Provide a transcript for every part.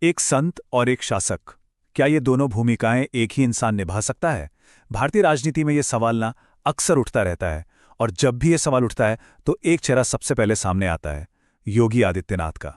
एक संत और एक शासक, क्या ये दोनों भूमिकाएं एक ही इंसान निभा सकता है? भारतीय राजनीति में ये सवाल ना अक्सर उठता रहता है। और जब भी ये सवाल उठता है तो एक चेहरा सबसे पहले सामने आता है, योगी आदित्यनाथ का।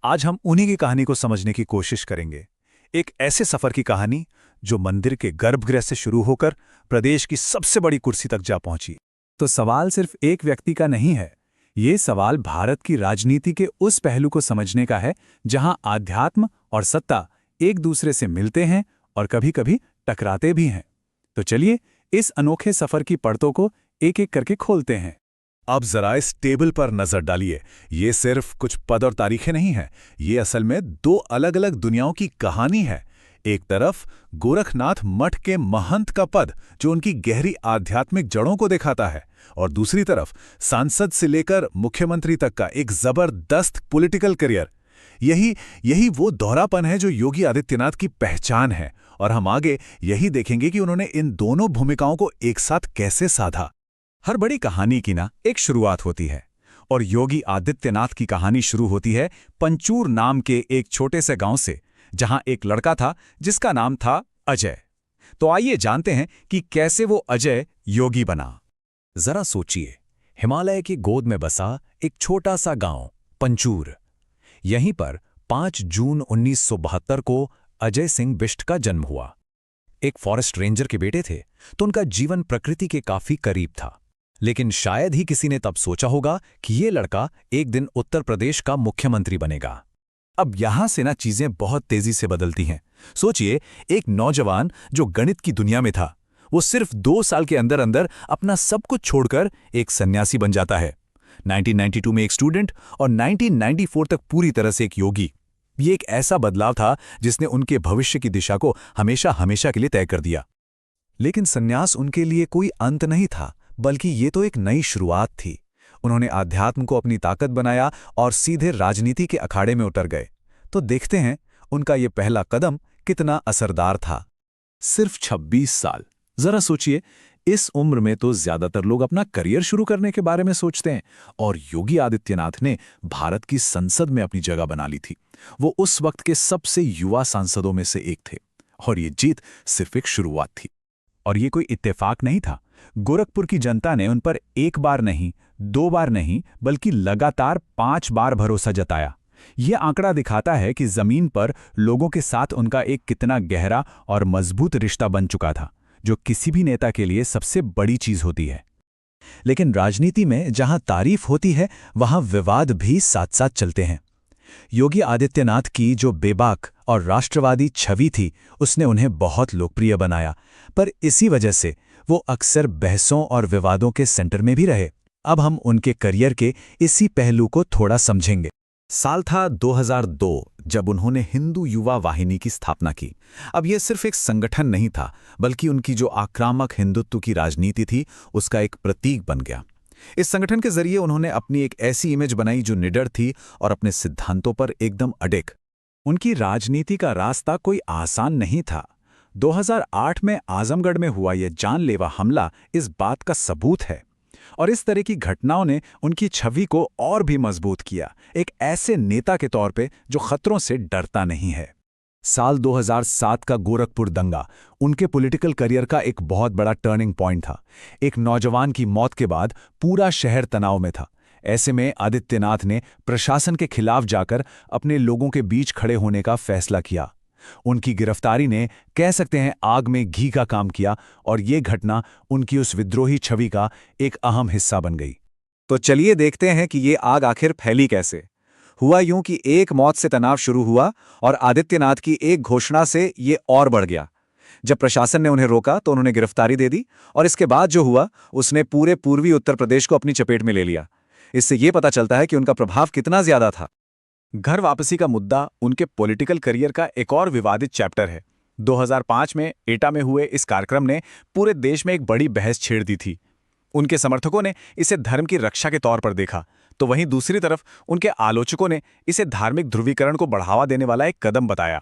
आज हम उन्हीं की कहानी को समझने की कोशिश करेंगे। एक ऐसे सफर की कहानी जो मंदिर के गर्भगृह से शुरू होकर प्रदेश की सबसे बड़ी कुर्सी तक जा पहुंची। तो सवाल सिर्फ एक व्यक्ति का नहीं है, ये सवाल भारत की राजनीति के उस पहलू को समझने का है जहां आध्यात्म और सत्ता एक दूसरे से मिलते हैं और कभी-कभी टकराते भी हैं। तो चलिए इस अनोखे सफर की परतों को एक-एक करके खोलते हैं। अब जरा इस टेबल पर नजर डालिए। ये सिर्फ कुछ पद और तारीखें नहीं हैं, ये असल में दो अलग अलग दुनियाओं की कहानी है। एक तरफ गोरखनाथ मठ के महंत का पद जो उनकी गहरी आध्यात्मिक जड़ों को दिखाता है, और दूसरी तरफ सांसद से लेकर मुख्यमंत्री तक का एक जबरदस्त पॉलिटिकल करियर। यही वो दोहरापन है जो योगी आदित्यनाथ की पहचान है, और हम आगे यही देखेंगे कि उन्होंने इन दोनों भूमिकाओं को एक साथ कैसे साधा। हर बड़ी कहानी की ना एक शुरुआत होती है, और योगी आदित्यनाथ की कहानी शुरू होती है पंचूर नाम के एक छोटे से गांव से, जहां एक लड़का था जिसका नाम था अजय। तो आइए जानते हैं कि कैसे वो अजय योगी बना। जरा सोचिए, हिमालय की गोद में बसा एक छोटा सा गांव पंचूर। यहीं पर 5 जून 1972 को अजय सिंह बिष्ट का जन्म हुआ। एक फॉरेस्ट रेंजर के बेटे थे, तो उनका जीवन प्रकृति के काफी करीब था। लेकिन शायद ही किसी ने तब सोचा होगा कि ये लड़का एक दिन उत्तर प्रदेश का मुख्यमंत्री बनेगा। अब यहां से ना चीजें बहुत तेजी से बदलती हैं। सोचिए, एक नौजवान जो गणित की दुनिया में था, वो सिर्फ 2 साल के अंदर अंदर अपना सब कुछ छोड़कर एक सन्यासी बन जाता है। 1992 में एक स्टूडेंट और 1994 तक पूरी तरह से एक योगी। ये एक ऐसा बदलाव था जिसने उनके भविष्य की दिशा को हमेशा हमेशा के लिए तय कर दिया। लेकिन सन्यास उनके लिए कोई अंत नहीं था, बल्कि ये तो एक नई शुरुआत थी। उन्होंने आध्यात्म को अपनी ताकत बनाया और सीधे राजनीति के अखाड़े में उतर गए। तो देखते हैं उनका ये पहला कदम कितना असरदार था। सिर्फ 26 साल। जरा सोचिए, इस उम्र में तो ज्यादातर लोग अपना करियर शुरू करने के बारे में सोचते हैं, और योगी आदित्यनाथ ने भारत की संसद में अपनी जगह बना ली थी। वो उस वक्त के सबसे युवा सांसदों में से एक थे, और ये जीत सिर्फ एक शुरुआत थी। और ये कोई इत्तेफाक नहीं था। गोरखपुर की जनता ने उन पर एक बार नहीं, 2 बार नहीं, बल्कि लगातार 5 बार भरोसा जताया। यह आंकड़ा दिखाता है कि जमीन पर लोगों के साथ उनका एक कितना गहरा और मजबूत रिश्ता बन चुका था, जो किसी भी नेता के लिए सबसे बड़ी चीज होती है। लेकिन राजनीति में जहां तारीफ होती है, वहां विवाद भी साथ साथ चलते हैं। योगी आदित्यनाथ की जो बेबाक और राष्ट्रवादी छवि थी, उसने उन्हें बहुत लोकप्रिय बनाया, पर इसी वजह से वो अक्सर बहसों और विवादों के सेंटर में भी रहे। अब हम उनके करियर के इसी पहलू को थोड़ा समझेंगे। साल था 2002 जब उन्होंने हिंदू युवा वाहिनी की स्थापना की। अब यह सिर्फ एक संगठन नहीं था, बल्कि उनकी जो आक्रामक हिंदुत्व की राजनीति थी, उसका एक प्रतीक बन गया। इस संगठन के जरिए उन्होंने अपनी एक ऐसी इमेज बनाई जो निडर थी और अपने सिद्धांतों पर एकदम अडिग। उनकी राजनीति का रास्ता कोई आसान नहीं था। 2008 में आजमगढ़ में हुआ यह जानलेवा हमला इस बात का सबूत है, और इस तरह की घटनाओं ने उनकी छवि को और भी मजबूत किया, एक ऐसे नेता के तौर पे जो खतरों से डरता नहीं है। साल 2007 का गोरखपुर दंगा उनके पॉलिटिकल करियर का एक बहुत बड़ा टर्निंग पॉइंट था। एक नौजवान की मौत के बाद पूरा शहर तनाव में था। ऐसे में आदित्यनाथ ने प्रशासन के खिलाफ जाकर अपने लोगों के बीच खड़े होने का फैसला किया। उनकी गिरफ्तारी ने, कह सकते हैं, आग में घी का काम किया, और ये घटना उनकी उस विद्रोही छवि का एक अहम हिस्सा बन गई। तो चलिए देखते हैं कि ये आग आखिर फैली कैसे। हुआ यूं कि एक मौत से तनाव शुरू हुआ, और आदित्यनाथ की एक घोषणा से ये और बढ़ गया। जब प्रशासन ने उन्हें रोका तो उन्होंने गिरफ्तारी दे दी, और इसके बाद जो हुआ उसने पूरे पूर्वी उत्तर प्रदेश को अपनी चपेट में ले लिया। इससे ये पता चलता है कि उनका प्रभाव कितना ज्यादा था। घर वापसी का मुद्दा उनके पॉलिटिकल करियर का एक और विवादित चैप्टर है। 2005 में एटा में हुए इस कार्यक्रम ने पूरे देश में एक बड़ी बहस छेड़ दी थी। उनके समर्थकों ने इसे धर्म की रक्षा के तौर पर देखा, तो वहीं दूसरी तरफ उनके आलोचकों ने इसे धार्मिक ध्रुवीकरण को बढ़ावा देने वाला एक कदम बताया।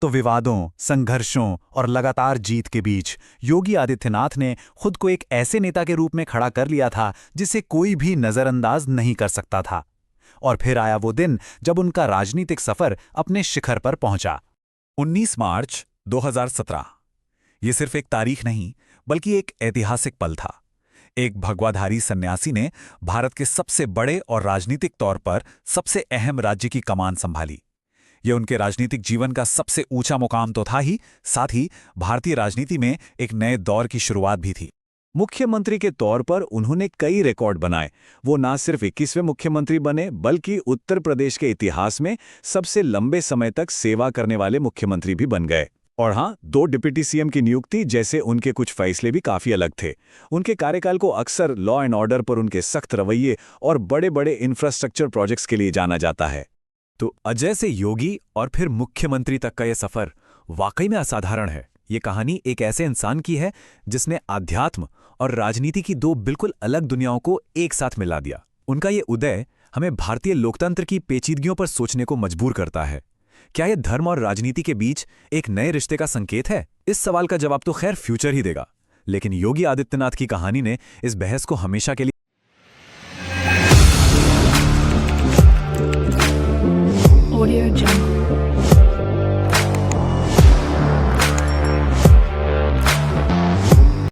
तो विवादों, संघर्षों और लगातार जीत के बीच योगी आदित्यनाथ ने खुद को एक ऐसे नेता के रूप में खड़ा कर लिया था जिसे कोई भी नजरअंदाज नहीं कर सकता था। और फिर आया वो दिन जब उनका राजनीतिक सफर अपने शिखर पर पहुंचा। 19 मार्च 2017। ये सिर्फ एक तारीख नहीं, बल्कि एक ऐतिहासिक पल था। एक भगवाधारी सन्यासी ने भारत के सबसे बड़े और राजनीतिक तौर पर सबसे अहम राज्य की कमान संभाली। यह उनके राजनीतिक जीवन का सबसे ऊंचा मुकाम तो था ही, साथ ही भारतीय राजनीति में एक नए दौर की शुरुआत भी थी। मुख्यमंत्री के तौर पर उन्होंने कई रिकॉर्ड बनाए। वो ना सिर्फ 21वें मुख्यमंत्री बने, बल्कि उत्तर प्रदेश के इतिहास में सबसे लंबे समय तक सेवा करने वाले मुख्यमंत्री भी बन गए। और हाँ, 2 डिप्टी सीएम की नियुक्ति जैसे उनके कुछ फैसले भी काफी अलग थे। उनके कार्यकाल को अक्सर लॉ एंड ऑर्डर पर उनके सख्त रवैये और बड़े-बड़े इंफ्रास्ट्रक्चर प्रोजेक्ट्स के लिए जाना जाता है। तो अजय से योगी और फिर मुख्यमंत्री तक का यह सफर वाकई में असाधारण है। ये कहानी एक ऐसे इंसान की है जिसने आध्यात्म और राजनीति की 2 बिल्कुल अलग दुनियाओं को एक साथ मिला दिया। उनका ये उदय हमें भारतीय लोकतंत्र की पेचीदगियों पर सोचने को मजबूर करता है। क्या यह धर्म और राजनीति के बीच एक नए रिश्ते का संकेत है? इस सवाल का जवाब तो खैर फ्यूचर ही देगा, लेकिन योगी आदित्यनाथ की कहानी ने इस बहस को हमेशा के लिए Audio Jungle.